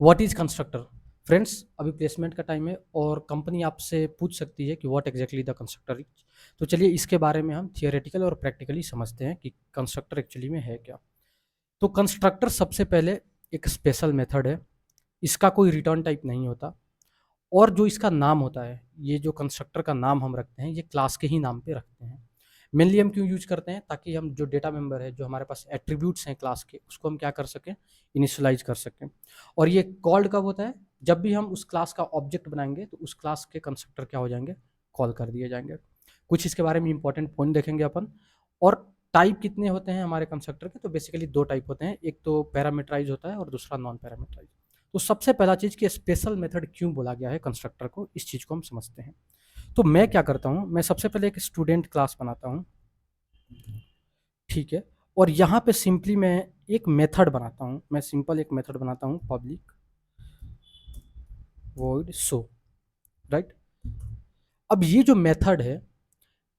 What is constructor? Friends, अभी placement का time है और कंपनी आपसे पूछ सकती है कि what exactly the constructor is. तो चलिए इसके बारे में हम थियोरेटिकल और प्रैक्टिकली समझते हैं कि कंस्ट्रक्टर एक्चुअली में है क्या। तो कंस्ट्रक्टर सबसे पहले एक स्पेशल मेथड है। इसका कोई रिटर्न टाइप नहीं होता और जो इसका नाम होता है, ये जो कंस्ट्रक्टर का नाम हम रखते हैं, ये क्लास के ही नाम पे रखते हैं। मेनली हम क्यों यूज करते हैं? ताकि हम जो डेटा मेंबर है, जो हमारे पास एट्रीब्यूट्स हैं क्लास के, उसको हम क्या कर सकें, इनिशियलाइज कर सकें। और ये कॉल्ड कब होता है? जब भी हम उस क्लास का ऑब्जेक्ट बनाएंगे तो उस क्लास के कंस्ट्रक्टर क्या हो जाएंगे, कॉल कर दिए जाएंगे। कुछ इसके बारे में इंपॉर्टेंट पॉइंट देखेंगे अपन। और टाइप कितने होते हैं हमारे कंस्ट्रक्टर के? तो बेसिकली दो टाइप होते हैं, एक तो पैरामीटराइज होता है और दूसरा नॉन पैरामीटराइज। तो सबसे पहला चीज कि स्पेशल मेथड क्यों बोला गया है कंस्ट्रक्टर को, इस चीज को हम समझते हैं। तो मैं क्या करता हूँ, मैं सबसे पहले एक स्टूडेंट क्लास बनाता हूँ, ठीक है। और यहाँ पे सिंपली मैं एक मेथड बनाता हूँ, मैं सिंपल एक मेथड बनाता हूँ, पब्लिक वॉइड शो, राइट। अब ये जो मेथड है,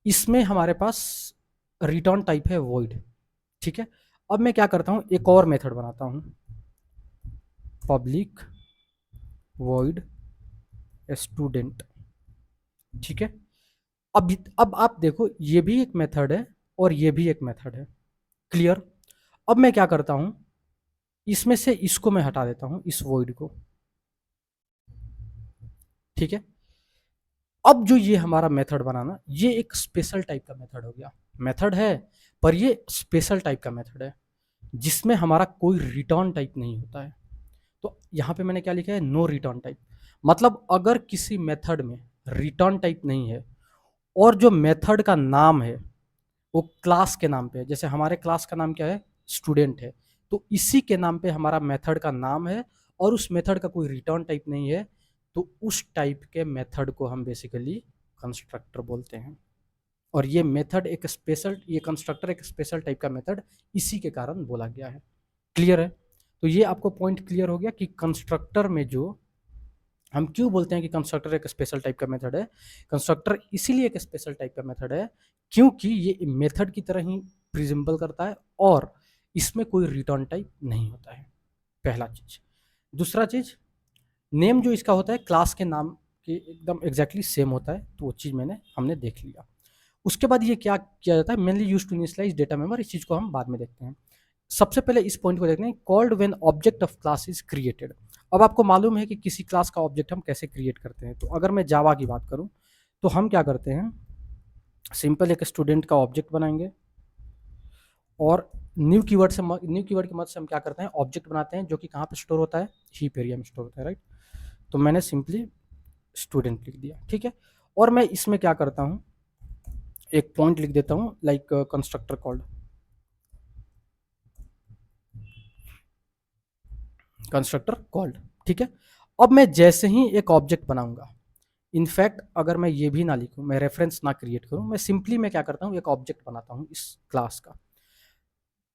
इसमें हमारे पास रिटर्न टाइप है वॉइड, ठीक है। अब मैं क्या करता हूँ, एक और मेथड बनाता हूँ, पब्लिक वॉइड स्टूडेंट, ठीक है। अब आप देखो, ये भी एक मेथड है और ये भी एक मेथड है, क्लियर। अब मैं क्या करता हूं, इसमें से इसको मैं हटा देता हूं, इस वॉइड को, ठीक है। अब जो ये हमारा मेथड बनाना, ये एक स्पेशल टाइप का मेथड हो गया। मेथड है पर ये स्पेशल टाइप का मेथड है, जिसमें हमारा कोई रिटर्न टाइप नहीं होता है। तो यहां पे मैंने क्या लिखा है, नो रिटर्न टाइप। मतलब अगर किसी मेथड में रिटर्न टाइप नहीं है और जो मेथड का नाम है वो क्लास के नाम पे है, जैसे हमारे क्लास का नाम क्या है, स्टूडेंट है, तो इसी के नाम पे हमारा मेथड का नाम है और उस मेथड का कोई रिटर्न टाइप नहीं है, तो उस टाइप के मेथड को हम बेसिकली कंस्ट्रक्टर बोलते हैं। और ये मेथड एक स्पेशल, ये कंस्ट्रक्टर एक स्पेशल टाइप का मेथड इसी के कारण बोला गया है, क्लियर है। तो ये आपको पॉइंट क्लियर हो गया कि कंस्ट्रक्टर में जो हम क्यों बोलते हैं कि कंस्ट्रक्टर एक स्पेशल टाइप का मेथड है। कंस्ट्रक्टर इसीलिए एक स्पेशल टाइप का मेथड है क्योंकि ये मेथड की तरह ही प्रिजिम्बल करता है और इसमें कोई रिटर्न टाइप नहीं होता है, पहला चीज। दूसरा चीज, नेम जो इसका होता है क्लास के नाम के एकदम एग्जैक्टली सेम होता है, तो वो चीज हमने देख लिया। उसके बाद ये क्या किया जाता है, mainly use to initialise data member, इस चीज को हम बाद में देखते हैं। सबसे पहले इस पॉइंट को देखते हैं, called when object of class is created. अब आपको मालूम है कि किसी क्लास का ऑब्जेक्ट हम कैसे क्रिएट करते हैं। तो अगर मैं जावा की बात करूं तो हम क्या करते हैं, सिंपल एक स्टूडेंट का ऑब्जेक्ट बनाएंगे और न्यू कीवर्ड की मदद से हम क्या करते हैं, ऑब्जेक्ट बनाते हैं जो कि कहाँ पे स्टोर होता है, हीप एरिया में स्टोर होता है, राइट। तो मैंने सिंपली स्टूडेंट लिख दिया, ठीक है। और मैं इसमें क्या करता हूँ, एक पॉइंट लिख देता हूँ, like constructor called constructor called, ठीक है। अब मैं जैसे ही एक ऑब्जेक्ट बनाऊंगा, इनफैक्ट अगर मैं ये भी ना लिखूं, मैं रेफरेंस ना क्रिएट करूं, मैं सिंपली मैं क्या करता हूं, एक ऑब्जेक्ट बनाता हूं इस क्लास का,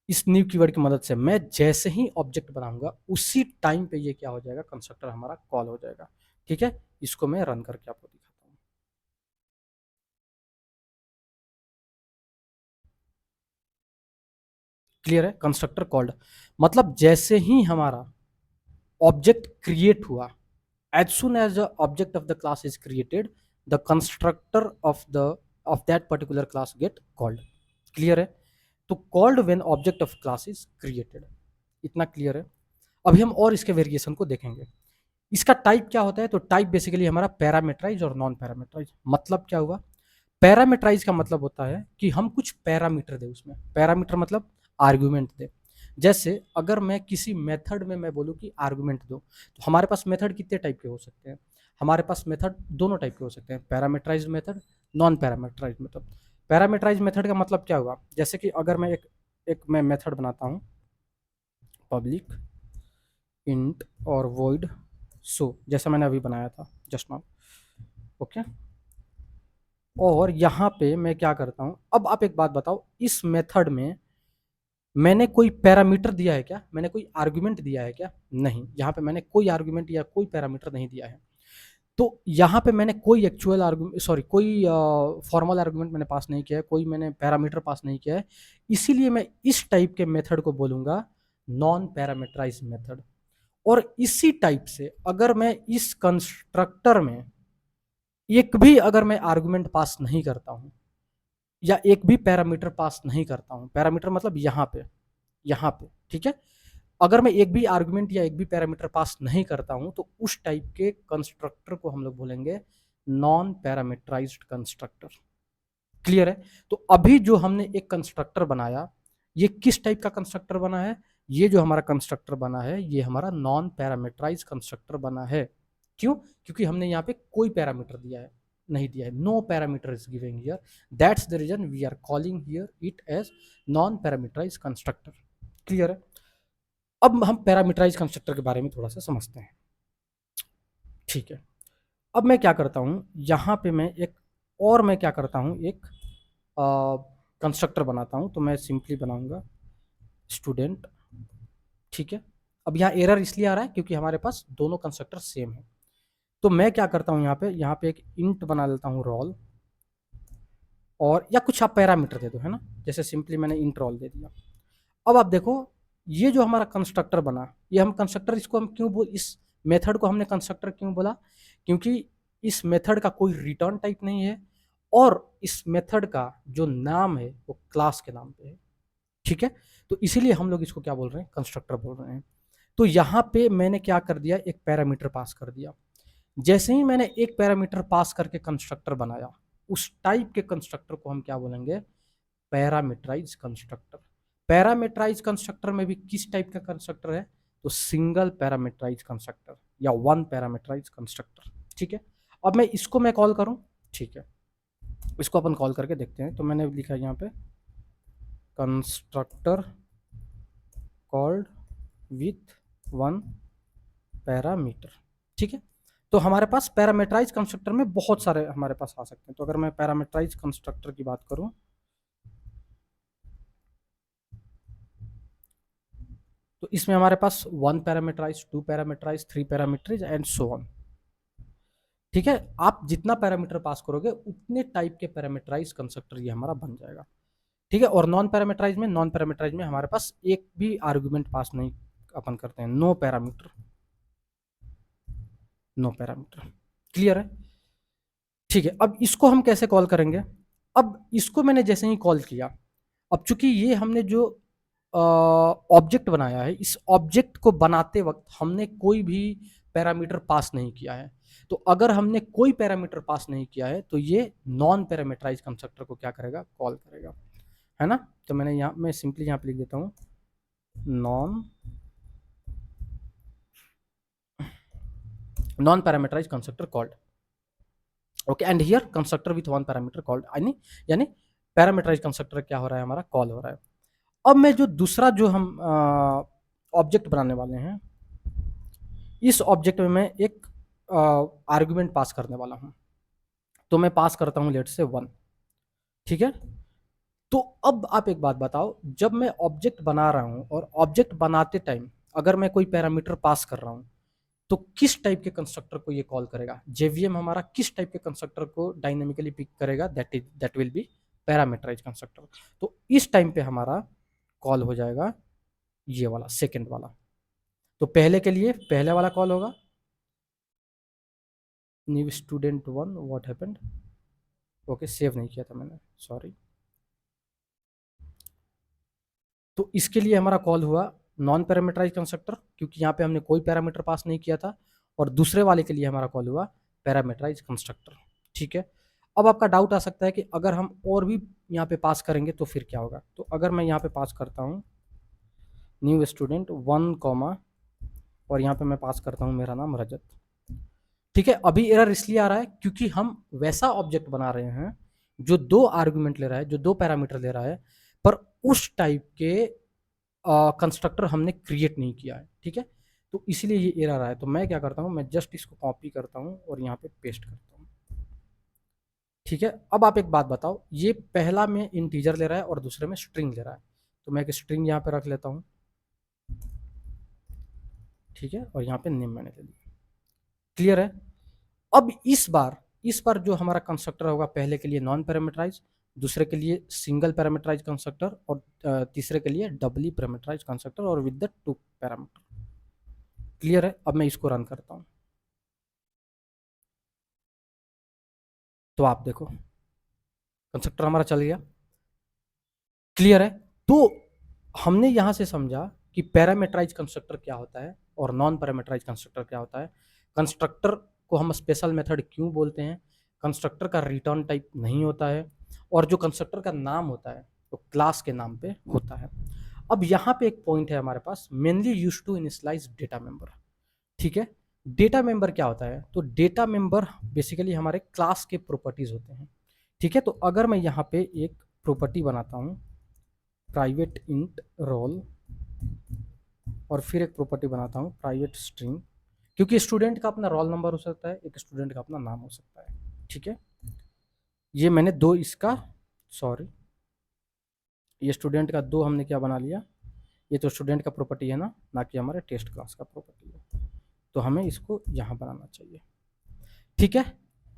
इस न्यू कीवर्ड की मदद से। मैं जैसे ही ऑब्जेक्ट बनाऊंगा उसी टाइम पे ये क्या हो जाएगा, कंस्ट्रक्टर हमारा कॉल हो जाएगा, ठीक है। इसको मैं रन करके आपको दिखाता हूँ, क्लियर है। कंस्ट्रक्टर कॉल्ड मतलब जैसे ही हमारा ऑब्जेक्ट क्रिएट हुआ, as soon as the object of the class is created, the constructor of that particular class get called, clear है। तो called when object of class is created, इतना clear है। अभी हम और इसके वेरिएशन को देखेंगे। इसका टाइप क्या होता है, तो टाइप बेसिकली हमारा पैरामीटराइज और नॉन पैरामीटराइज। मतलब क्या हुआ, पैरामीटराइज का मतलब होता है कि हम कुछ पैरामीटर दे, उसमें पैरामीटर मतलब आर्गुमेंट दे। जैसे अगर मैं किसी मेथड में मैं बोलूँ कि आर्गुमेंट दो, तो हमारे पास मेथड कितने टाइप के हो सकते हैं, हमारे पास मेथड दोनों टाइप के हो सकते हैं, parameterise method, non parameterise method. Parameterise method का मतलब क्या हुआ, जैसे कि अगर मैं एक मैं मेथड बनाता हूँ, पब्लिक इंट और वॉइड सो, जैसा मैंने अभी बनाया था जस्ट नाउ, ओके। और यहाँ पे मैं क्या करता हूँ, अब आप एक बात बताओ, इस मेथड में मैंने कोई पैरामीटर दिया है क्या, मैंने कोई आर्गुमेंट दिया है क्या? नहीं, यहाँ पे मैंने कोई आर्गुमेंट या कोई पैरामीटर नहीं दिया है। तो यहाँ पे मैंने कोई एक्चुअल आर्गुमेंट, सॉरी, कोई फॉर्मल आर्गुमेंट मैंने पास नहीं किया है, कोई मैंने पैरामीटर पास नहीं किया है। इसीलिए मैं इस टाइप के मेथड को बोलूंगा नॉन पैरामीटराइज मेथड। और इसी टाइप से अगर मैं इस कंस्ट्रक्टर में एक भी अगर मैं आर्गुमेंट पास नहीं करता हूं या एक भी पैरामीटर पास नहीं करता हूं, पैरामीटर मतलब यहाँ पे, ठीक है, अगर मैं एक भी आर्गुमेंट या एक भी पैरामीटर पास नहीं करता हूं तो उस टाइप के कंस्ट्रक्टर को हम लोग बोलेंगे नॉन पैरामीटराइज्ड कंस्ट्रक्टर। क्लियर है? तो अभी जो हमने एक कंस्ट्रक्टर बनाया, ये किस टाइप का कंस्ट्रक्टर बना है? ये जो हमारा कंस्ट्रक्टर बना है ये हमारा नॉन पैरामीटराइज कंस्ट्रक्टर बना है। क्यों? क्योंकि हमने यहाँ पे कोई पैरामीटर दिया है नहीं दिया है, no parameter is giving here, that's the reason we are calling here it as non parameterise constructor. Clear है? अब हम पैरामीटराइज कंस्ट्रक्टर के बारे में थोड़ा सा समझते हैं। ठीक है, अब मैं क्या करता हूँ यहाँ पे मैं क्या करता हूँ एक कंस्ट्रक्टर बनाता हूँ। तो मैं सिंपली बनाऊंगा स्टूडेंट। ठीक है, अब यहाँ एरर इसलिए आ रहा है क्योंकि हमारे पास दोनों कंस्ट्रक्टर सेम है। तो मैं क्या करता हूँ यहाँ पे एक इंट बना लेता हूँ रोल, और या कुछ आप पैरामीटर दे दो, है ना, जैसे सिंपली मैंने इंट रोल दे दिया। अब आप देखो ये जो हमारा कंस्ट्रक्टर बना, ये हम कंस्ट्रक्टर इसको हम क्यों इस मेथड को हमने कंस्ट्रक्टर क्यों बोला? क्योंकि इस मेथड का कोई रिटर्न टाइप नहीं है और इस मेथड का जो नाम है वो क्लास के नाम पे है। ठीक है, तो इसीलिए हम लोग इसको क्या बोल रहे हैं? कंस्ट्रक्टर बोल रहे हैं। तो यहाँ पे मैंने क्या कर दिया, एक पैरामीटर पास कर दिया। जैसे ही मैंने एक पैरामीटर पास करके कंस्ट्रक्टर बनाया, उस टाइप के कंस्ट्रक्टर को हम क्या बोलेंगे? Parameterise constructor. पैरामीटराइज कंस्ट्रक्टर में भी किस टाइप का कंस्ट्रक्टर है? तो सिंगल पैरामीटराइज कंस्ट्रक्टर या वन पैरामीटराइज कंस्ट्रक्टर। ठीक है, अब मैं कॉल करूं। ठीक है, इसको अपन कॉल करके देखते हैं। तो मैंने लिखा यहाँ पे constructor called with one parameter. ठीक है, तो हमारे पास पैरामीटराइज कंस्ट्रक्टर में बहुत सारे हमारे पास आ सकते हैं। तो अगर मैं पैरामीटराइज कंस्ट्रक्टर की बात करूं, तो इसमें हमारे पास one parameterize, two parameterize, three parameterize and so on. ठीक है, आप जितना पैरामीटर पास करोगे उतने टाइप के पैरामीटराइज कंस्ट्रक्टर ये हमारा बन जाएगा। ठीक है, और नॉन पैरामीटराइज में हमारे पास एक भी आर्गुमेंट पास नहीं अपन करते हैं, नो पैरामीटर। क्लियर है? ठीक है, अब इसको हम कैसे कॉल करेंगे? अब इसको मैंने जैसे ही कॉल किया, अब चूंकि ये हमने जो ऑब्जेक्ट बनाया है, इस ऑब्जेक्ट को बनाते वक्त हमने कोई भी पैरामीटर पास नहीं किया है। तो अगर हमने कोई पैरामीटर पास नहीं किया है तो ये नॉन पैरामीटराइज कंस्ट्रक्टर को क्या करेगा? कॉल करेगा, है ना। तो मैं सिंपली यहाँ पे लिख देता हूँ non parameterise constructor called. Okay, and here constructor with one parameter called, यानी पैरामीटराइज कंस्ट्रक्टर क्या हो रहा है? हमारा कॉल हो रहा है। अब मैं जो दूसरा जो हम ऑब्जेक्ट बनाने वाले हैं, इस ऑब्जेक्ट में मैं एक आर्गुमेंट पास करने वाला हूं। तो मैं पास करता हूं लेट से 1। ठीक है, तो अब आप एक बात बताओ, जब मैं ऑब्जेक्ट बना रहा हूं और ऑब्जेक्ट बनाते टाइम अगर मैं कोई पैरामीटर पास कर रहा हूं तो किस टाइप के कंस्ट्रक्टर को ये कॉल करेगा? जेवीएम हमारा किस टाइप के कंस्ट्रक्टर को डायनेमिकली पिक करेगा? That will be parameterise constructor. तो इस टाइम पे हमारा कॉल हो जाएगा ये वाला, सेकंड वाला। तो पहले के लिए पहले वाला कॉल होगा new student 1, what happened? Okay, save नहीं किया था मैंने, सॉरी। तो इसके लिए हमारा कॉल हुआ नॉन पैरामीटराइज कंस्ट्रक्टर, क्योंकि यहाँ पे हमने कोई पैरामीटर पास नहीं किया था। और दूसरे वाले के लिए हमारा कॉल हुआ पैरामीटराइज कंस्ट्रक्टर। ठीक है, अब आपका डाउट आ सकता है कि अगर हम और भी यहाँ पे पास करेंगे तो फिर क्या होगा? तो अगर मैं यहाँ पे पास करता हूँ न्यू स्टूडेंट 1 कॉमा, और यहाँ पे मैं पास करता हूँ मेरा नाम रजत। ठीक है, अभी एरर इसलिए आ रहा है क्योंकि हम वैसा ऑब्जेक्ट बना रहे हैं जो दो आर्गुमेंट ले रहा है, जो दो पैरामीटर ले रहा है, पर उस टाइप के कंस्ट्रक्टर हमने क्रिएट नहीं किया है। ठीक है, तो इसलिए ये एरर आया है। तो मैं क्या करता हूँ, मैं जस्ट इसको कॉपी करता हूँ और यहाँ पे पेस्ट करता हूँ। ठीक है, अब आप एक बात बताओ, ये पहला में इंटीजर ले रहा है और दूसरे में स्ट्रिंग ले रहा है। तो मैं एक स्ट्रिंग यहाँ पे रख लेता हूँ। ठीक है, और यहाँ पे नेम मैंने ले लिया। क्लियर है? अब इस बार जो हमारा कंस्ट्रक्टर होगा, पहले के लिए नॉन पैरामीटराइज, दूसरे के लिए सिंगल पैरामीटराइज कंस्ट्रक्टर, और तीसरे के लिए डबली पैरामीटराइज कंस्ट्रक्टर और with the two parameter. Clear है? अब मैं इसको रन करता हूँ, तो आप देखो कंस्ट्रक्टर हमारा चल गया। क्लियर है? तो हमने यहां से समझा कि पैरामीटराइज कंस्ट्रक्टर क्या होता है और नॉन पैरामीटराइज कंस्ट्रक्टर क्या होता है। कंस्ट्रक्टर को हम स्पेशल मेथड क्यों बोलते हैं, कंस्ट्रक्टर का रिटर्न टाइप नहीं होता है, और जो कंस्ट्रक्टर का नाम होता है तो क्लास के नाम पे होता है। अब यहाँ पे एक पॉइंट है हमारे पास, mainly use to initialise data member. ठीक है, डेटा मेंबर क्या होता है? तो डेटा मेंबर बेसिकली हमारे क्लास के प्रॉपर्टीज होते हैं। ठीक है, तो अगर मैं यहाँ पे एक प्रॉपर्टी बनाता हूँ प्राइवेट इंट रोल, और फिर एक प्रॉपर्टी बनाता हूँ प्राइवेट स्ट्रिंग, क्योंकि स्टूडेंट का अपना रोल नंबर हो सकता है, एक स्टूडेंट का अपना नाम हो सकता है। ठीक है, ये मैंने दो इसका, सॉरी, ये स्टूडेंट का दो हमने क्या बना लिया, ये तो स्टूडेंट का प्रॉपर्टी है ना कि हमारे टेस्ट क्लास का प्रॉपर्टी है, तो हमें इसको यहाँ बनाना चाहिए। ठीक है,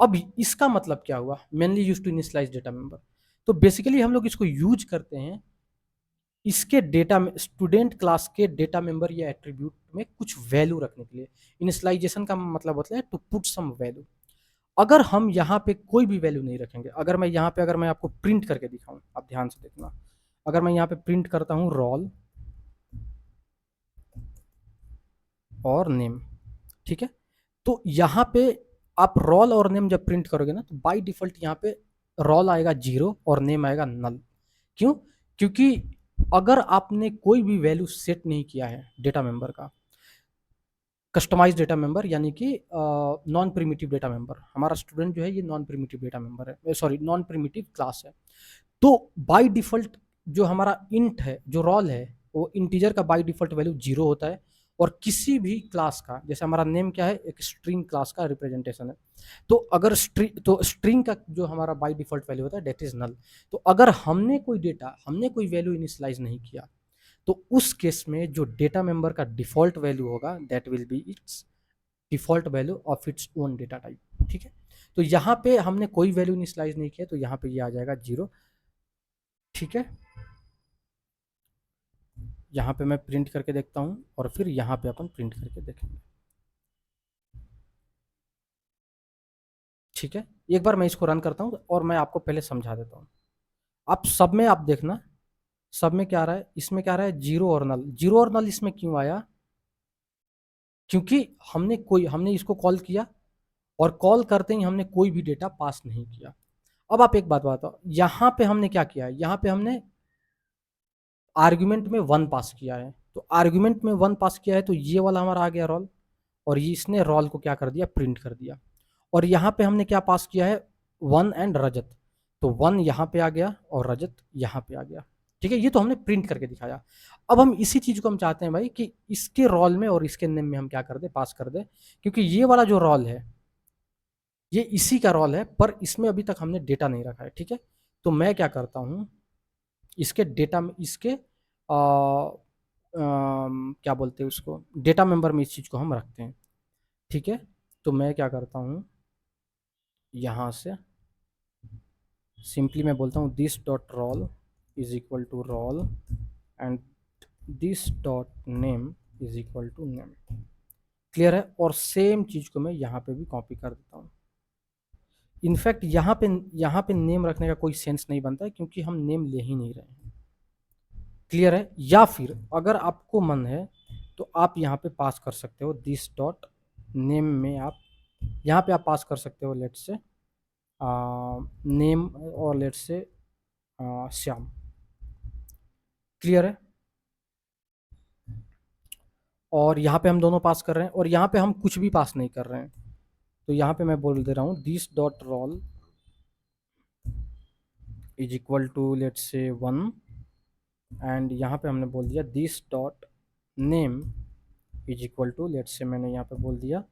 अब इसका मतलब क्या हुआ, mainly use to initialise data member. तो बेसिकली हम लोग इसको यूज करते हैं इसके डेटा में, स्टूडेंट क्लास के डेटा मेंबर या एट्रीब्यूट में कुछ वैल्यू रखने के लिए। इनिशियलाइजेशन का मतलब होता है टू पुट सम वैल्यू। अगर हम यहाँ पे कोई भी वैल्यू नहीं रखेंगे, अगर मैं यहाँ पे, अगर मैं आपको प्रिंट करके दिखाऊं, आप ध्यान से देखना, अगर मैं यहाँ पे प्रिंट करता हूँ रोल और नेम, ठीक है, तो यहाँ पे आप रोल और नेम जब प्रिंट करोगे ना, तो बाय डिफॉल्ट यहाँ पे रोल आएगा 0 और नेम आएगा नल। क्यों? क्योंकि अगर आपने कोई भी वैल्यू सेट नहीं किया है डेटा मेंबर का, कस्टमाइज डेटा मेंबर यानी कि नॉन प्रिमिटिव डेटा मेंबर, हमारा स्टूडेंट जो है ये नॉन प्रिमिटिव डेटा मेंबर है, सॉरी नॉन प्रिमिटिव क्लास है, तो बाय डिफॉल्ट जो हमारा इंट है, जो रोल है, वो इंटीजर का बाय डिफॉल्ट वैल्यू 0 होता है, और किसी भी क्लास का, जैसे हमारा नेम क्या है, एक स्ट्रिंग क्लास का रिप्रेजेंटेशन है, तो अगर स्ट्रिंग का जो हमारा बाय डिफॉल्ट वैल्यू होता है डेट इज नल। तो अगर हमने कोई डेटा, हमने कोई वैल्यू इनिशियलाइज नहीं किया, तो उस केस में जो डेटा मेंबर का डिफॉल्ट वैल्यू होगा that will B it's default value of its own data type. ठीक है, तो यहाँ पे हमने कोई वैल्यू इनिशियलाइज नहीं किया, तो यहाँ पे ये आ जाएगा 0। ठीक है, यहाँ पे मैं प्रिंट करके देखता हूँ, और फिर यहाँ पे अपन प्रिंट करके देखेंगे। ठीक है, एक बार मैं इसको रन करता हूँ और मैं आपको पहले समझा देता हूँ। आप सब में आप देखना, सब में क्या आ रहा है, इसमें क्या आ रहा है, 0 और नल। 0 और नल इसमें क्यों आया? क्योंकि हमने इसको कॉल किया, और कॉल करते ही हमने कोई भी डेटा पास नहीं किया। अब आप एक बात बताओ, यहाँ पे हमने क्या किया है, यहाँ पे हमने आर्ग्यूमेंट में 1 पास किया है, तो आर्ग्यूमेंट में 1 पास किया है, तो ये वाला हमारा आ गया रोल, और ये इसने रोल को क्या कर दिया, प्रिंट कर दिया। और यहाँ पे हमने क्या पास किया है, 1 एंड रजत, तो 1 यहाँ पे आ गया और रजत यहाँ पे आ गया। ठीक है, ये तो हमने प्रिंट करके दिखाया। अब हम इसी चीज को हम चाहते हैं भाई कि इसके रोल में और इसके नेम में हम क्या कर दे, पास कर दे, क्योंकि ये वाला जो रोल है ये इसी का रोल है, पर इसमें अभी तक हमने डेटा नहीं रखा है। ठीक है, तो मैं क्या करता हूँ, इसके डेटा में, इसके क्या बोलते हैं उसको, डेटा मेंबर में इस चीज़ को हम रखते हैं। ठीक है, तो मैं क्या करता हूँ, यहाँ से सिंपली मैं बोलता हूँ this dot roll is equal to roll and this dot name is equal to name. Clear है? और सेम चीज़ को मैं यहाँ पे भी कॉपी कर देता हूँ। इनफैक्ट यहाँ पे नेम रखने का कोई सेंस नहीं बनता है, क्योंकि हम नेम ले ही नहीं रहे हैं। क्लियर है? या फिर अगर आपको मन है तो आप यहाँ पे पास कर सकते हो दिस डॉट नेम में, आप यहाँ पे आप पास कर सकते हो लेट्स से नेम, और लेट्स से श्याम। क्लियर है? और यहाँ पे हम दोनों पास कर रहे हैं, और यहाँ पे हम कुछ भी पास नहीं कर रहे हैं, तो यहाँ पे मैं बोल दे रहा हूँ this dot roll is equal to let's say 1, and यहाँ पे हमने बोल दिया this dot name is equal to let's say, मैंने यहाँ पे बोल दिया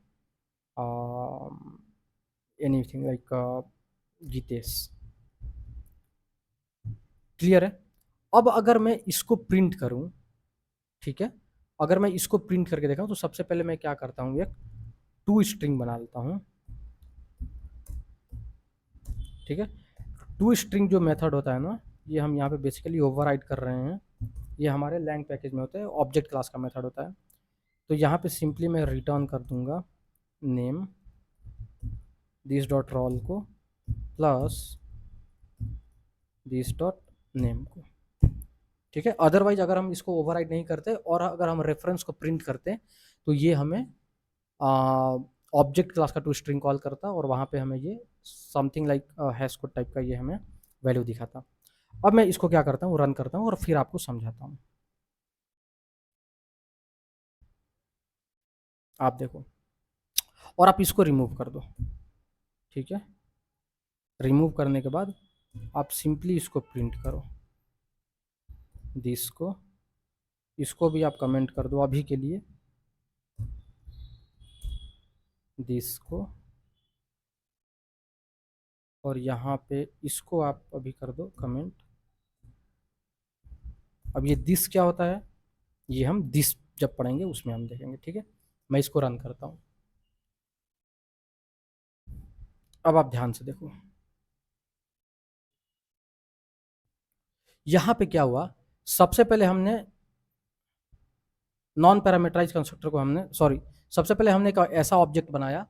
एनीथिंग लाइक जितेश। क्लियर है? अब अगर मैं इसको प्रिंट करूं, ठीक है, अगर मैं इसको प्रिंट करके देखा तो सबसे पहले मैं क्या करता हूं, एक टू स्ट्रिंग बना लेता हूं। ठीक है, टू स्ट्रिंग जो मेथड होता है ना, ये हम यहाँ पे बेसिकली ओवरराइड कर रहे हैं, ये हमारे लैंग पैकेज में होता है, ऑब्जेक्ट क्लास का मेथड होता है। तो यहाँ पे सिंपली मैं रिटर्न कर दूंगा नेम दिस डॉट रोल को प्लस दिस डॉट नेम को, ठीक है। अदरवाइज अगर हम इसको ओवरराइड नहीं करते और अगर हम रेफरेंस को प्रिंट करते तो ये हमें ऑब्जेक्ट क्लास का टू स्ट्रिंग कॉल करता और वहाँ पे हमें ये something like hash code type का ये हमें वैल्यू दिखाता। अब मैं इसको क्या करता हूँ, रन करता हूँ और फिर आपको समझाता हूँ। आप देखो, और आप इसको रिमूव कर दो, ठीक है। रिमूव करने के बाद आप सिंपली इसको प्रिंट करो, दिस को, इसको भी आप कमेंट कर दो अभी के लिए, दिस को, और यहाँ पे इसको आप अभी कर दो कमेंट। अब ये दिस क्या होता है, ये हम दिस जब पढ़ेंगे उसमें हम देखेंगे, ठीक है। मैं इसको रन करता हूँ। अब आप ध्यान से देखो, यहाँ पे क्या हुआ, सबसे पहले हमने नॉन पैरामीटराइज कंस्ट्रक्टर को हमने सबसे पहले हमने एक ऐसा ऑब्जेक्ट बनाया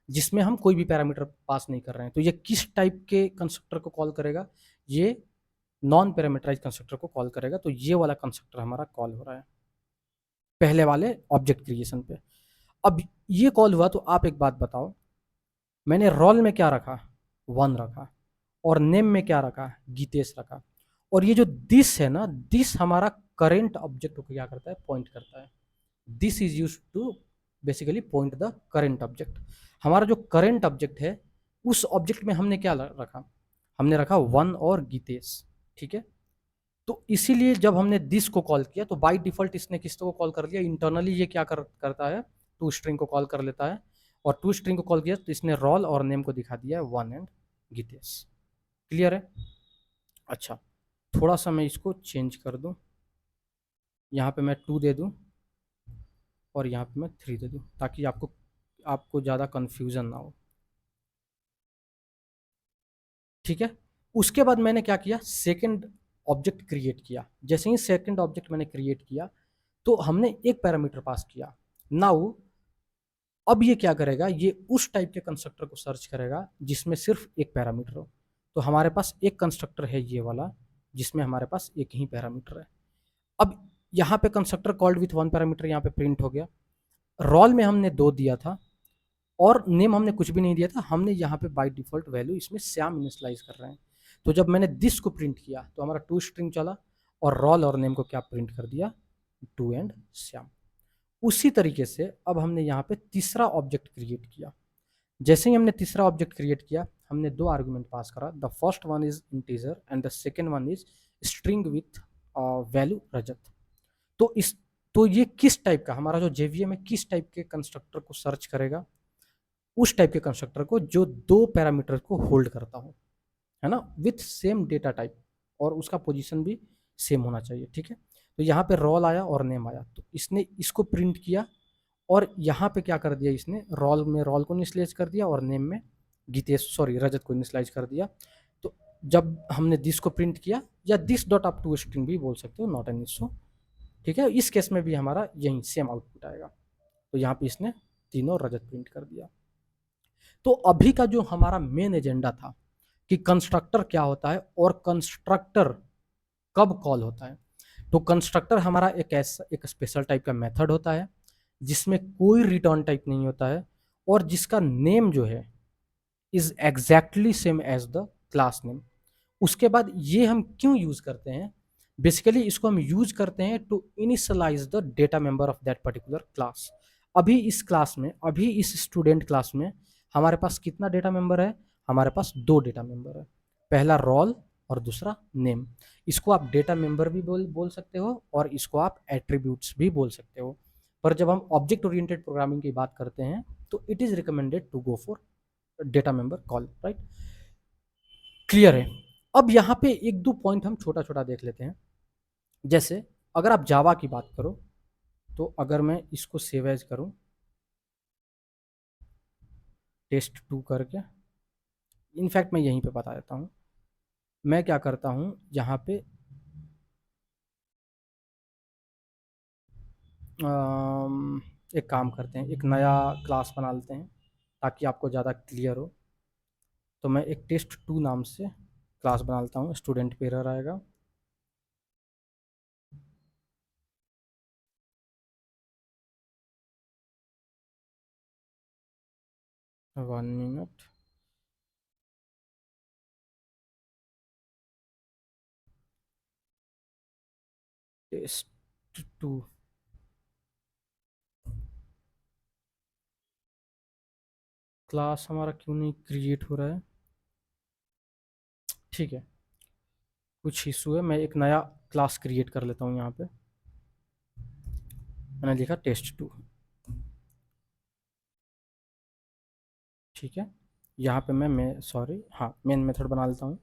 जिसमें हम कोई भी पैरामीटर पास नहीं कर रहे हैं। तो ये किस टाइप के कंस्ट्रक्टर को कॉल करेगा, ये नॉन पैरामीटराइज कंस्ट्रक्टर को कॉल करेगा। तो ये वाला कंस्ट्रक्टर हमारा कॉल हो रहा है पहले वाले ऑब्जेक्ट क्रिएशन पे। अब ये कॉल हुआ तो आप एक बात बताओ, मैंने रोल में क्या रखा, 1 रखा, और नेम में क्या रखा, गीतेश रखा, और ये जो दिस है ना, दिस हमारा करेंट ऑब्जेक्ट को क्या करता है, पॉइंट करता है। This is use to basically point the current object. हमारा जो करेंट ऑब्जेक्ट है उस ऑब्जेक्ट में हमने क्या रखा, हमने रखा 1 और गीतेश, ठीक है। तो इसीलिए जब हमने दिस को कॉल किया तो बाय डिफॉल्ट इसने किसको कॉल कर लिया, इंटरनली ये क्या करता है, टू स्ट्रिंग को कॉल कर लेता है, और टू स्ट्रिंग को कॉल किया तो इसने रोल और नेम को दिखा दिया है 1 एंड गीतेश। क्लियर है। अच्छा, थोड़ा सा मैं इसको चेंज कर दूं, यहाँ पे मैं 2 दे दूं और यहाँ पे मैं 3 दे दूं ताकि आपको ज़्यादा कन्फ्यूज़न ना हो, ठीक है। उसके बाद मैंने क्या किया, सेकंड ऑब्जेक्ट क्रिएट किया। जैसे ही सेकंड ऑब्जेक्ट मैंने क्रिएट किया तो हमने एक पैरामीटर पास किया। नाउ अब ये क्या करेगा, ये उस टाइप के कंस्ट्रक्टर को सर्च करेगा जिसमें सिर्फ एक पैरामीटर हो। तो हमारे पास एक कंस्ट्रक्टर है ये वाला जिसमें हमारे पास एक ही पैरामीटर है। अब यहाँ पे कंस्ट्रक्टर कॉल्ड विथ 1 पैरामीटर यहाँ पे प्रिंट हो गया। रोल में हमने 2 दिया था और नेम हमने कुछ भी नहीं दिया था, हमने यहाँ पे बाय डिफॉल्ट वैल्यू इसमें श्याम इनिशियलाइज कर रहे हैं। तो जब मैंने दिस को प्रिंट किया तो हमारा 2 स्ट्रिंग चला और रोल और नेम को क्या प्रिंट कर दिया, 2 एंड श्याम। उसी तरीके से अब हमने यहाँ पे तीसरा ऑब्जेक्ट क्रिएट किया। जैसे ही हमने तीसरा ऑब्जेक्ट क्रिएट किया हमने 2 आर्गुमेंट पास करा, the first one is integer and the second one is string with value Rajat. तो इस तो ये किस टाइप का, हमारा जो जेवीएम है किस टाइप के कंस्ट्रक्टर को सर्च करेगा, उस टाइप के कंस्ट्रक्टर को जो 2 पैरामीटर को होल्ड करता हो, है ना, विथ सेम डेटा टाइप, और उसका पोजीशन भी सेम होना चाहिए, ठीक है। तो यहाँ पे रोल आया और नेम आया, तो इसने इसको प्रिंट किया और यहाँ पे क्या कर दिया, इसने रोल में रोल को इनिशियलाइज कर दिया और नेम में रजत को इनिशियलाइज कर दिया। तो जब हमने दिस को प्रिंट किया, या दिस डॉट आप टू स्ट्रिंग भी बोल सकते हो, नॉट एन इशू, ठीक है। इस केस में भी हमारा यही सेम आउटपुट आएगा। तो यहाँ पे इसने तीनों रजत प्रिंट कर दिया। तो अभी का जो हमारा मेन एजेंडा था कि कंस्ट्रक्टर क्या होता है और कंस्ट्रक्टर कब कॉल होता है। तो कंस्ट्रक्टर हमारा एक स्पेशल टाइप का मेथड होता है जिसमें कोई रिटर्न टाइप नहीं होता है और जिसका नेम जो है is exactly same as the class name. उसके बाद ये हम क्यों यूज करते हैं, बेसिकली इसको हम यूज करते हैं to initialise the data member of that particular class. अभी इस स्टूडेंट क्लास में हमारे पास कितना डेटा मेंबर है, हमारे पास 2 डेटा मेंबर है, पहला रोल और दूसरा नेम। इसको आप डेटा मेंबर भी बोल सकते हो और इसको आप एट्रीब्यूट्स भी बोल सकते हो। पर जब हम ऑब्जेक्ट ओरिएंटेड प्रोग्रामिंग की बात करते हैं तो it is recommended to go for data member call, right. Clear है। अब यहाँ पे एक दो पॉइंट हम छोटा छोटा देख लेते हैं। जैसे अगर आप जावा की बात करो तो अगर मैं इसको सेव एज करूं test2 करके, इनफैक्ट मैं यहीं पे बता देता हूं, मैं क्या करता हूं यहाँ पे एक काम करते हैं, एक नया क्लास बना लेते हैं ताकि आपको ज़्यादा क्लियर हो। तो मैं एक test2 नाम से क्लास बना लेता हूँ, स्टूडेंट पे एरर आएगा। One minute. test2 क्लास हमारा क्यों नहीं क्रिएट हो रहा है? ठीक है, कुछ इशू है। मैं एक नया क्लास क्रिएट कर लेता हूँ। यहाँ पे मैंने लिखा test2। ठीक है, यहाँ पे मैं सॉरी, हाँ, मेन मेथड बना लेता हूँ।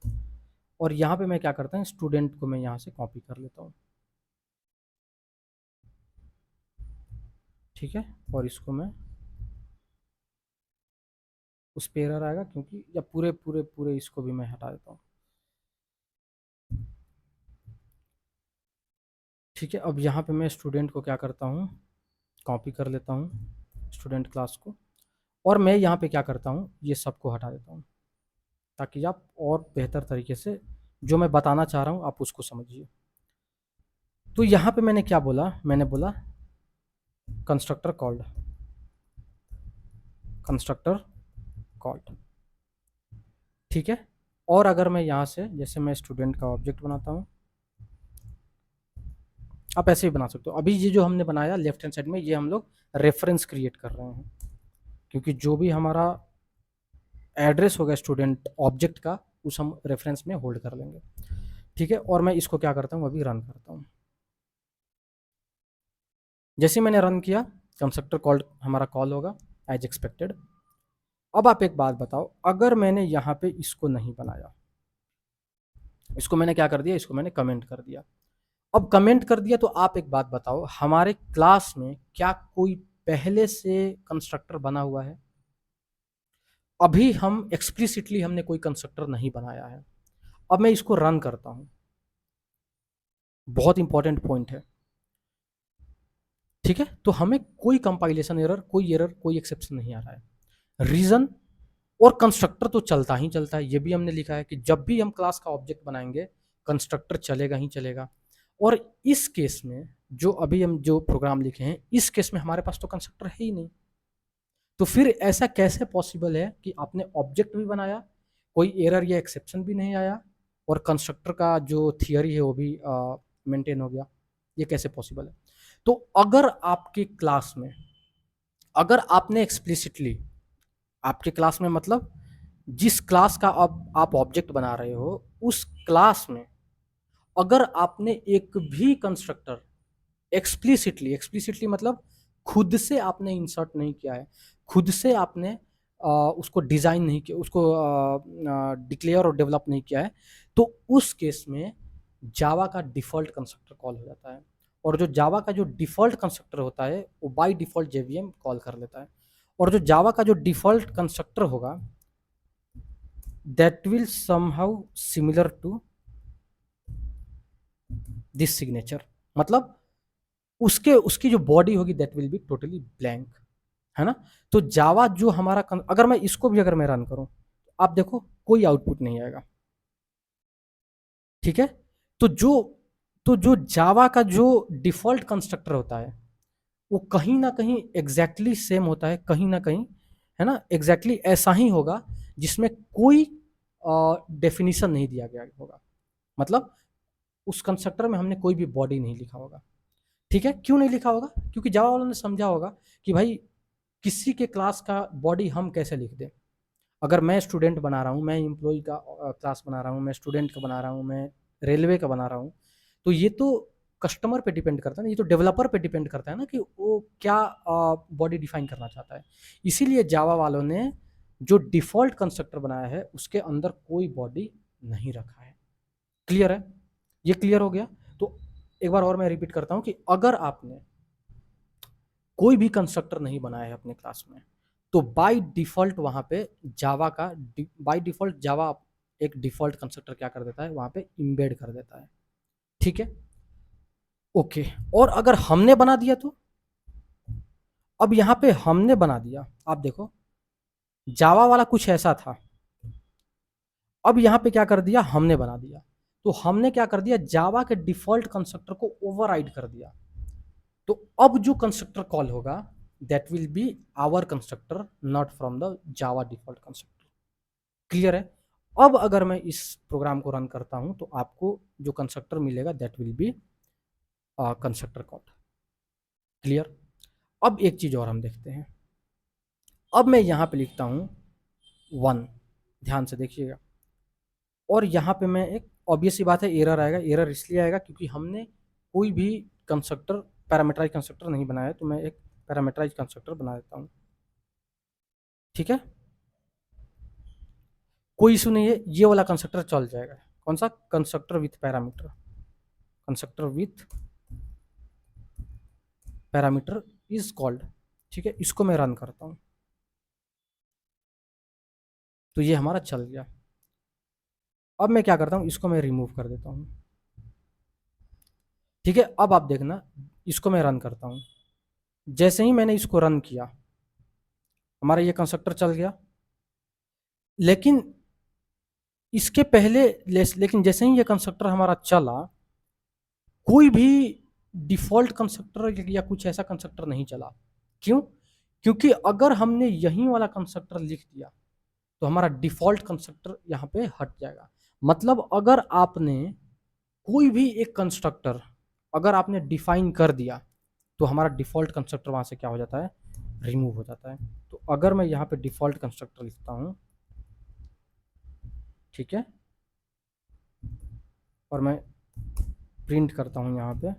और यहाँ पे मैं क्या करता हूँ, स्टूडेंट को मैं यहाँ से कॉपी कर लेता हूँ। ठीक है, और इसको मैं उस पे एरर आएगा क्योंकि, या पूरे पूरे पूरे इसको भी मैं हटा देता हूँ। ठीक है, अब यहाँ पे मैं स्टूडेंट को क्या करता हूँ, कॉपी कर लेता हूँ स्टूडेंट क्लास को, और मैं यहाँ पे क्या करता हूँ, ये सबको हटा देता हूँ ताकि आप और बेहतर तरीके से जो मैं बताना चाह रहा हूँ आप उसको समझिए। तो यहाँ पे मैंने क्या बोला, मैंने बोला कंस्ट्रक्टर कॉल्ड, कंस्ट्रक्टर कॉल्ड। ठीक है, और अगर मैं यहाँ से, जैसे मैं स्टूडेंट का ऑब्जेक्ट बनाता हूँ, आप ऐसे ही बना सकते हो। अभी ये जो हमने बनाया लेफ्ट हैंड साइड में, ये हम लोग रेफरेंस क्रिएट कर रहे हैं, क्योंकि जो भी हमारा एड्रेस होगा स्टूडेंट ऑब्जेक्ट का, उस हम रेफरेंस में होल्ड कर लेंगे। ठीक है, और मैं इसको क्या करता हूँ, अभी रन करता हूँ। जैसे मैंने रन किया, कंस्ट्रक्टर कॉल हमारा कॉल होगा एज एक्सपेक्टेड। अब आप एक बात बताओ, अगर मैंने यहाँ पे इसको नहीं बनाया, इसको मैंने क्या कर दिया, इसको मैंने कमेंट कर दिया। अब कमेंट कर दिया तो आप एक बात बताओ, हमारे क्लास में क्या कोई पहले से कंस्ट्रक्टर बना हुआ है? अभी हम एक्सप्लिसिटली हमने कोई कंस्ट्रक्टर नहीं बनाया है। अब मैं इसको रन करता हूं, बहुत इंपॉर्टेंट पॉइंट है। ठीक है, तो हमें कोई कंपाइलेशन एरर, कोई एक्सेप्शन नहीं आ रहा है। रीजन, और कंस्ट्रक्टर तो चलता ही चलता है, ये भी हमने लिखा है कि जब भी हम क्लास का ऑब्जेक्ट बनाएंगे कंस्ट्रक्टर चलेगा ही चलेगा। और इस केस में जो अभी हम जो प्रोग्राम लिखे हैं, इस केस में हमारे पास तो कंस्ट्रक्टर है ही नहीं। तो फिर ऐसा कैसे पॉसिबल है कि आपने ऑब्जेक्ट भी बनाया, कोई एरर या एक्सेप्शन भी नहीं आया, और कंस्ट्रक्टर का जो थियरी है वो भी मेंटेन हो गया? ये कैसे पॉसिबल है? तो अगर आपके क्लास में, अगर आपने एक्सप्लिसिटली, आपके क्लास में मतलब जिस क्लास का आप ऑब्जेक्ट बना रहे हो, उस क्लास में अगर आपने एक भी कंस्ट्रक्टर एक्सप्लिसिटली, एक्सप्लिसिटली मतलब खुद से आपने इंसर्ट नहीं किया है, खुद से आपने उसको डिज़ाइन नहीं किया, उसको डिक्लेयर और डेवलप नहीं किया है, तो उस केस में जावा का डिफ़ॉल्ट कंस्ट्रक्टर कॉल हो जाता है। और जो जावा का जो डिफ़ॉल्ट कंस्ट्रक्टर होता है वो बाय डिफ़ॉल्ट जेवीएम कॉल कर लेता है। और जो जावा का जो डिफ़ॉल्ट कंस्ट्रक्टर होगा, that will somehow similar to this signature, मतलब उसके उसकी जो बॉडी होगी that will be totally blank, है ना? तो जावा जो हमारा अगर मैं इसको भी अगर मैं रन करूं, आप देखो कोई आउटपुट नहीं आएगा। ठीक है, तो जो जावा का जो डिफॉल्ट कंस्ट्रक्टर होता है वो कहीं ना कहीं एग्जैक्टली सेम होता है, कहीं ना कहीं, है ना, एग्जैक्टली ऐसा ही होगा, जिसमें कोई डेफिनेशन नहीं दिया गया होगा। मतलब उस कंस्ट्रक्टर में हमने कोई भी बॉडी नहीं लिखा होगा। ठीक है, क्यों नहीं लिखा होगा? क्योंकि जावा वालों ने समझा होगा कि भाई किसी के क्लास का बॉडी हम कैसे लिख दें। अगर मैं स्टूडेंट बना रहा हूँ, मैं एम्प्लॉय का क्लास बना रहा हूँ, मैं स्टूडेंट का बना रहा हूँ, मैं रेलवे का बना रहा हूँ, तो ये तो कस्टमर पे डिपेंड करता है ना, ये तो डेवलपर पे डिपेंड करता है ना कि वो क्या बॉडी डिफाइन करना चाहता है। इसीलिए जावा वालों ने जो डिफ़ॉल्ट कंस्ट्रक्टर बनाया है उसके अंदर कोई बॉडी नहीं रखा है। क्लियर है? ये क्लियर हो गया? तो एक बार और मैं रिपीट करता हूँ कि अगर आपने कोई भी कंस्ट्रक्टर नहीं बनाया है अपने क्लास में, तो बाय डिफ़ॉल्ट वहाँ पे जावा का बाय डिफ़ॉल्ट जावा एक डिफ़ॉल्ट कंस्ट्रक्टर क्या कर देता है, वहाँ पे एम्बेड कर देता है। ठीक है? ओके, और अगर हमने बना दिया तो? अब यहाँ पे हमने बना दिया, आप देखो जावा वाला कुछ ऐसा था, अब यहाँ पे क्या कर दिया, हमने बना दिया। तो हमने क्या कर दिया, जावा के डिफॉल्ट कंस्ट्रक्टर को ओवरराइड कर दिया। तो अब जो कंस्ट्रक्टर कॉल होगा that will be our constructor, not from the Java default constructor. Clear है? अब अगर मैं इस प्रोग्राम को रन करता हूं तो आपको जो कंस्ट्रक्टर मिलेगा that will B constructor call. Clear? अब एक चीज और हम देखते हैं। अब मैं यहां पे लिखता हूं 1, ध्यान से देखिएगा, और यहाँ पे मैं एक ऑब्वियस सी बात है एरर आएगा। एरर इसलिए आएगा क्योंकि हमने कोई भी कंस्ट्रक्टर पैरामीटराइज कंस्ट्रक्टर नहीं बनाया, तो मैं एक पैरामीटराइज कंस्ट्रक्टर बना देता हूँ। ठीक है, कोई इशू नहीं है, ये वाला कंस्ट्रक्टर चल जाएगा। कौन सा? Constructor with parameter, constructor with parameter is called. ठीक है, इसको मैं रन करता हूँ तो ये हमारा चल गया। अब मैं क्या करता हूँ, इसको मैं रिमूव कर देता हूँ। ठीक है, अब आप देखना, इसको मैं रन करता हूँ। जैसे ही मैंने इसको रन किया हमारा ये कंस्ट्रक्टर चल गया, लेकिन इसके पहले लेकिन जैसे ही ये कंस्ट्रक्टर हमारा चला, कोई भी डिफॉल्ट कंस्ट्रक्टर या कुछ ऐसा कंस्ट्रक्टर नहीं चला। क्यों? क्योंकि अगर हमने यही वाला कंस्ट्रक्टर लिख दिया तो हमारा डिफॉल्ट कंस्ट्रक्टर यहाँ पे हट जाएगा। मतलब अगर आपने कोई भी एक कंस्ट्रक्टर अगर आपने डिफाइन कर दिया तो हमारा डिफॉल्ट कंस्ट्रक्टर वहां से क्या हो जाता है, रिमूव हो जाता है। तो अगर मैं यहाँ पे डिफॉल्ट कंस्ट्रक्टर लिखता हूँ, ठीक है, और मैं प्रिंट करता हूँ यहाँ पे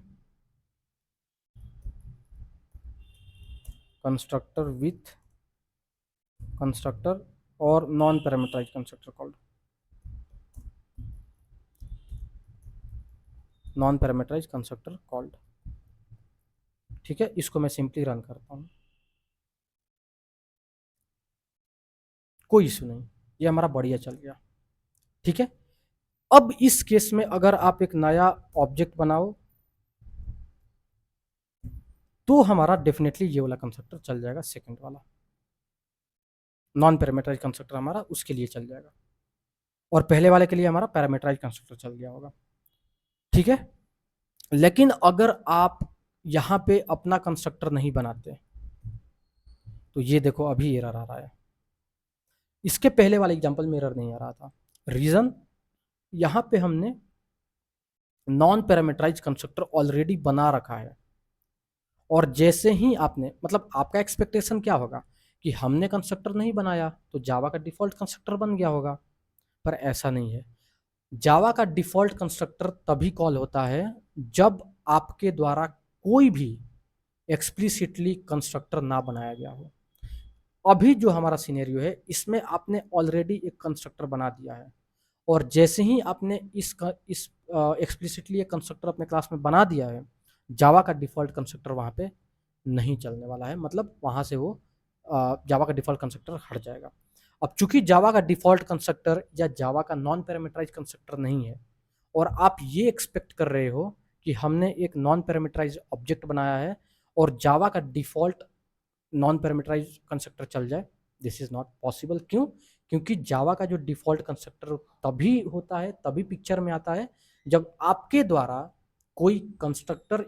कंस्ट्रक्टर विथ कंस्ट्रक्टर और non parameterise constructor called, non parameterise constructor called. ठीक है, इसको मैं सिंपली रन करता हूँ, कोई इशू नहीं, ये हमारा बढ़िया चल गया। ठीक है, अब इस केस में अगर आप एक नया ऑब्जेक्ट बनाओ तो हमारा डेफिनेटली ये वाला कंस्ट्रक्टर चल जाएगा, सेकंड वाला नॉन पैरामीटराइज कंस्ट्रक्टर हमारा उसके लिए चल जाएगा, और पहले वाले के लिए हमारा पैरामीटराइज कंस्ट्रक्टर चल गया होगा। ठीक है, लेकिन अगर आप यहां पे अपना कंस्ट्रक्टर नहीं बनाते तो ये देखो अभी एरर आ रहा है। इसके पहले वाले एग्जांपल में एरर नहीं आ रहा था। रीजन, यहां पे हमने नॉन पैरामीटराइज कंस्ट्रक्टर ऑलरेडी बना रखा है, और जैसे ही आपने मतलब आपका एक्सपेक्टेशन क्या होगा कि हमने कंस्ट्रक्टर नहीं बनाया तो जावा का डिफॉल्ट कंस्ट्रक्टर बन गया होगा, पर ऐसा नहीं है। जावा का डिफॉल्ट कंस्ट्रक्टर तभी कॉल होता है जब आपके द्वारा कोई भी एक्सप्लिसिटली कंस्ट्रक्टर ना बनाया गया हो। अभी जो हमारा सिनेरियो है इसमें आपने ऑलरेडी एक कंस्ट्रक्टर बना दिया है, और जैसे ही आपने इस एक्सप्लिसिटली एक कंस्ट्रक्टर अपने क्लास में बना दिया है, जावा का डिफॉल्ट कंस्ट्रक्टर वहाँ पे नहीं चलने वाला है, मतलब वहाँ से वो जावा का डिफॉल्ट कंस्ट्रक्टर हट जाएगा। अब चूंकि जावा का डिफॉल्ट कंस्ट्रक्टर या जावा का नॉन पैरामीटराइज कंस्ट्रक्टर नहीं है, और आप ये एक्सपेक्ट कर रहे हो कि हमने एक नॉन पैरामीटराइज ऑब्जेक्ट बनाया है और जावा का डिफॉल्ट नॉन पैरामीटराइज कंस्ट्रक्टर चल जाए, दिस इज नॉट पॉसिबल। क्यों? क्योंकि जावा का जो डिफॉल्ट कंस्ट्रक्टर तभी होता है, तभी पिक्चर में आता है जब आपके द्वारा कोई कंस्ट्रक्टर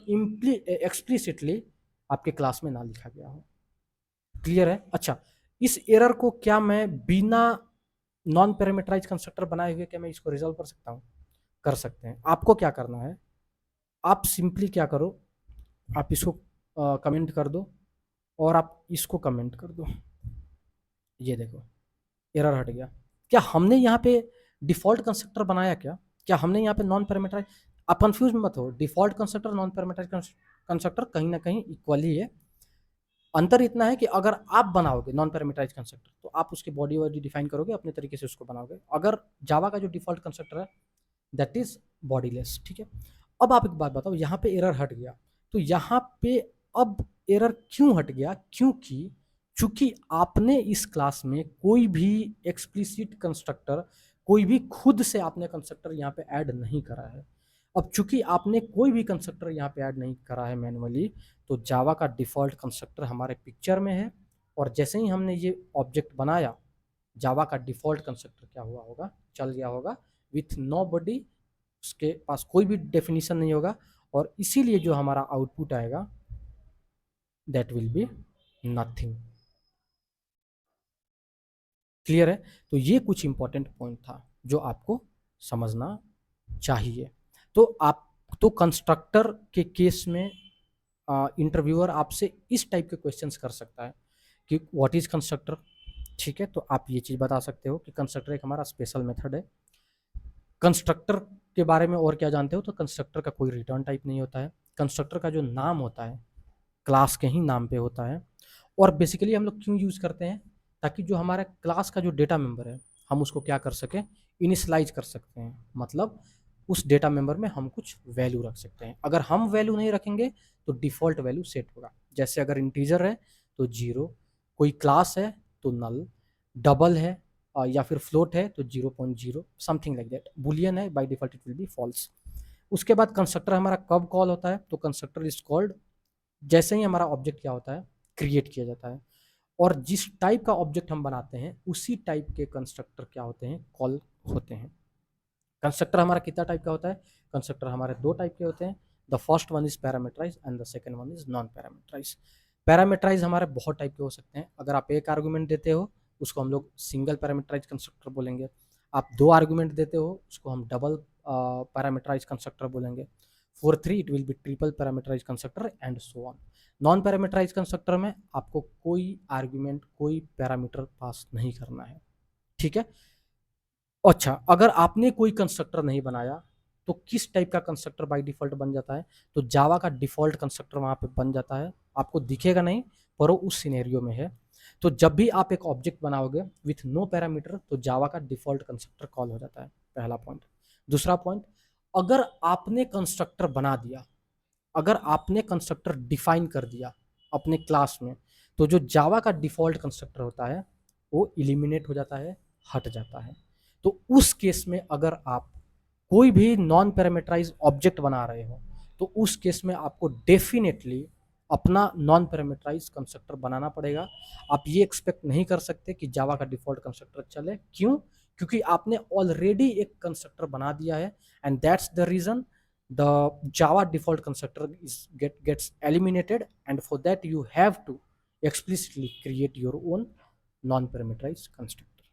एक्सप्लिसिटली आपके क्लास में ना लिखा गया हो। क्लियर है? अच्छा, इस एरर को क्या मैं बिना नॉन पैरामीटराइज कंस्ट्रक्टर बनाए हुए क्या मैं इसको रिजॉल्व कर सकता हूँ? कर सकते हैं। आपको क्या करना है, आप सिंपली क्या करो, आप इसको कमेंट कर दो और आप इसको कमेंट कर दो। ये देखो एरर हट गया। क्या हमने यहाँ पे डिफॉल्ट कंस्ट्रक्टर बनाया? क्या हमने यहाँ पे नॉन पैरामीटराइज? आप कंफ्यूज मत हो, default constructor non parameterise constructor कहीं ना कहीं इक्वली है। अंतर इतना है कि अगर आप बनाओगे नॉन पैरामीटराइज कंस्ट्रक्टर तो आप उसकी बॉडी वॉडी डिफाइन करोगे, अपने तरीके से उसको बनाओगे। अगर जावा का जो डिफॉल्ट कंस्ट्रक्टर है दैट इज बॉडीलेस। ठीक है, अब आप एक बात बताओ, यहाँ पे एरर हट गया तो यहाँ पे अब एरर क्यों हट गया? क्योंकि चूंकि आपने इस क्लास में कोई भी एक्सप्लिसिट कंस्ट्रक्टर, कोई भी खुद से आपने कंस्ट्रक्टर यहाँ पे ऐड नहीं करा है। अब चूंकि आपने कोई भी कंस्ट्रक्टर यहाँ पे ऐड नहीं करा है मैनुअली, तो जावा का डिफ़ॉल्ट कंस्ट्रक्टर हमारे पिक्चर में है, और जैसे ही हमने ये ऑब्जेक्ट बनाया, जावा का डिफ़ॉल्ट कंस्ट्रक्टर क्या हुआ होगा, चल गया होगा विथ नो बॉडी, उसके पास कोई भी डेफिनेशन नहीं होगा, और इसीलिए जो हमारा आउटपुट आएगा that will be nothing. Clear है? तो ये कुछ इंपॉर्टेंट पॉइंट था जो आपको समझना चाहिए। तो आप, तो कंस्ट्रक्टर के केस में इंटरव्यूअर आपसे इस टाइप के क्वेश्चंस कर सकता है कि व्हाट इज कंस्ट्रक्टर। ठीक है, तो आप ये चीज़ बता सकते हो कि कंस्ट्रक्टर एक हमारा स्पेशल मेथड है। कंस्ट्रक्टर के बारे में और क्या जानते हो, तो कंस्ट्रक्टर का कोई रिटर्न टाइप नहीं होता है। कंस्ट्रक्टर का जो नाम होता है क्लास के ही नाम पे होता है, और बेसिकली हम लोग क्यों यूज़ करते हैं, ताकि जो हमारा क्लास का जो डेटा मेंबर है हम उसको क्या कर सकें, इनिशलाइज कर सकते हैं। मतलब उस डेटा मेंबर में हम कुछ वैल्यू रख सकते हैं। अगर हम वैल्यू नहीं रखेंगे तो डिफ़ॉल्ट वैल्यू सेट होगा। जैसे अगर इंटीजर है तो 0, कोई क्लास है तो नल, डबल है या फिर फ्लोट है तो 0.0, समथिंग लाइक दैट। बुलियन है, by default it will be false. उसके बाद कंस्ट्रक्टर हमारा कब कॉल होता है, तो कंस्ट्रक्टर इज कॉल्ड जैसे ही हमारा ऑब्जेक्ट क्या होता है, क्रिएट किया जाता है, और जिस टाइप का ऑब्जेक्ट हम बनाते हैं उसी टाइप के कंस्ट्रक्टर क्या होते हैं, कॉल होते हैं। कंस्ट्रक्टर हमारा कितना टाइप का होता है, कंस्ट्रक्टर हमारे दो टाइप के होते हैं। The first one is parameterise and the second one is non parameterise. Parameterise हमारे बहुत टाइप के हो सकते हैं। अगर आप एक आर्गुमेंट देते हो उसको हम लोग सिंगल पैरामीटराइज कंस्ट्रक्टर बोलेंगे। आप दो आर्गुमेंट देते हो उसको हम डबल पैरामीटराइज कंस्ट्रक्टर बोलेंगे। For 3 it will be triple parameterise constructor and so on. Non parameterise constructor में आपको कोई आर्गुमेंट, कोई पैरामीटर पास नहीं करना है। ठीक है। अच्छा, अगर आपने कोई कंस्ट्रक्टर नहीं बनाया तो किस टाइप का कंस्ट्रक्टर बाय डिफ़ॉल्ट बन जाता है, तो जावा का डिफ़ॉल्ट कंस्ट्रक्टर वहाँ पे बन जाता है। आपको दिखेगा नहीं पर वो उस सिनेरियो में है। तो जब भी आप एक ऑब्जेक्ट बनाओगे विथ नो पैरामीटर तो जावा का डिफ़ॉल्ट कंस्ट्रक्टर कॉल हो जाता है, पहला पॉइंट। दूसरा पॉइंट, अगर आपने कंस्ट्रक्टर बना दिया, अगर आपने कंस्ट्रक्टर डिफाइन कर दिया अपने क्लास में, तो जो जावा का डिफ़ॉल्ट कंस्ट्रक्टर होता है वो एलिमिनेट हो जाता है, हट जाता है। तो उस केस में अगर आप कोई भी नॉन पैरामीटराइज ऑब्जेक्ट बना रहे हो तो उस केस में आपको डेफिनेटली अपना नॉन पैरामीटराइज कंस्ट्रक्टर बनाना पड़ेगा। आप ये एक्सपेक्ट नहीं कर सकते कि जावा का डिफ़ॉल्ट कंस्ट्रक्टर चले। क्यों? क्योंकि आपने ऑलरेडी एक कंस्ट्रक्टर बना दिया है, and that's the reason the Java default constructor gets eliminated, and for that you have to explicitly create your own non parameterized constructor।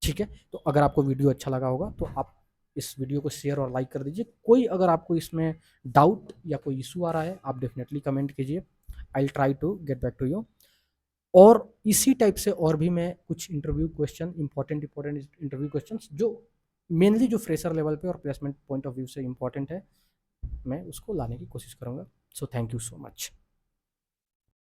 ठीक है, तो अगर आपको वीडियो अच्छा लगा होगा तो आप इस वीडियो को शेयर और लाइक कर दीजिए। कोई अगर आपको इसमें डाउट या कोई इशू आ रहा है आप डेफिनेटली कमेंट कीजिए, I will try to get back to you. और इसी टाइप से और भी मैं कुछ interview question, important interview questions जो मेनली जो फ्रेशर लेवल पे और प्लेसमेंट पॉइंट ऑफ व्यू से इंपॉर्टेंट है, मैं उसको लाने की कोशिश करूँगा। So thank you so much.